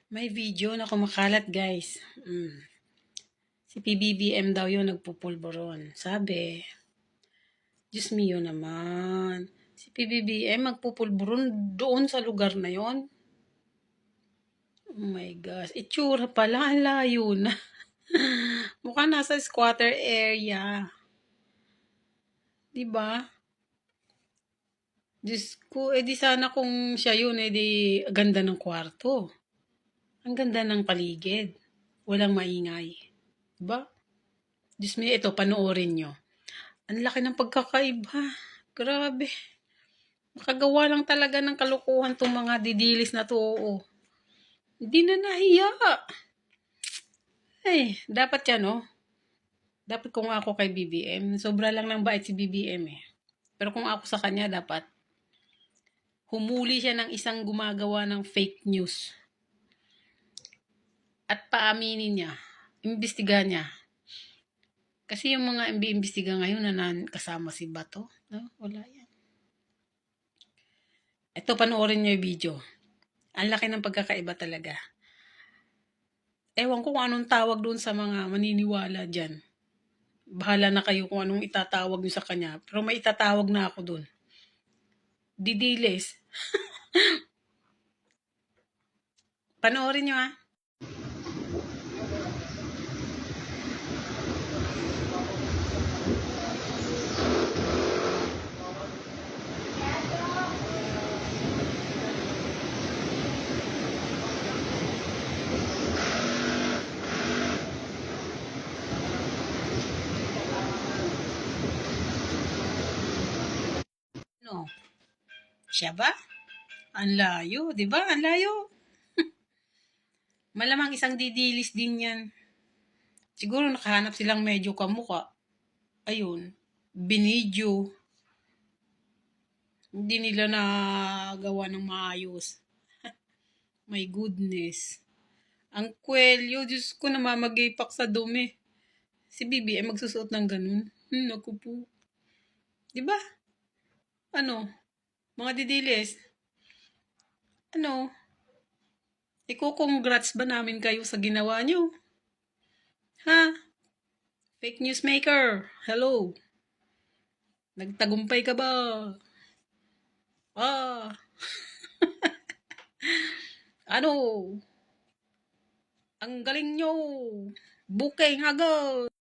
May video na kumakalat, guys. Si PBBM daw yun nagpupulburon. Sabi, Diyos mio naman. Si PBBM magpupulburon doon sa lugar na yon. Oh my gosh. Itsura pala, ang layo na. Mukha nasa squatter area. Diba? Diyos ko, di sana kung siya yun, di ganda ng kwarto. Ang ganda ng paligid. Walang maingay. Diba? Diyos me, ito, panoorin nyo. Ang laki ng pagkakaiba. Grabe. Makagawa lang talaga ng kalukuhan tong mga didilis na to. Oo. Hindi na nahiya. Ay, dapat yan, oh. Dapat kung ako kay BBM, sobra lang ng bait si BBM eh. Pero kung ako sa kanya, dapat humuli siya ng isang gumagawa ng fake news. At paaminin niya. Imbestigahan niya. Kasi yung mga imbestiga ngayon na kasama si Bato, no? Wala yan. Ito, panoorin niyo yung video. Ang laki ng pagkakaiba talaga. Ewan ko kung anong tawag doon sa mga maniniwala dyan. Bahala na kayo kung anong itatawag nyo sa kanya. Pero may itatawag na ako doon. Didiles. Panoorin nyo ha. No. Siya ba? Ang layo, di ba? Ang layo. Malamang isang didilis din yan. Siguro nakahanap silang medyo kamuka. Ayun. Binidyo. Hindi nila nagawa ng maayos. My goodness. Ang kwelyo, Diyos ko, namamagaypak sa dumi. Si BBM magsusuot ng ganun. Naku po. Diba? Ano? Mga didilis. Ano? Iko-congrats ba namin kayo sa ginawa nyo? Ha? Fake news maker. Hello? Nagtagumpay ka ba? Ano? Ang galing nyo. Booking agad.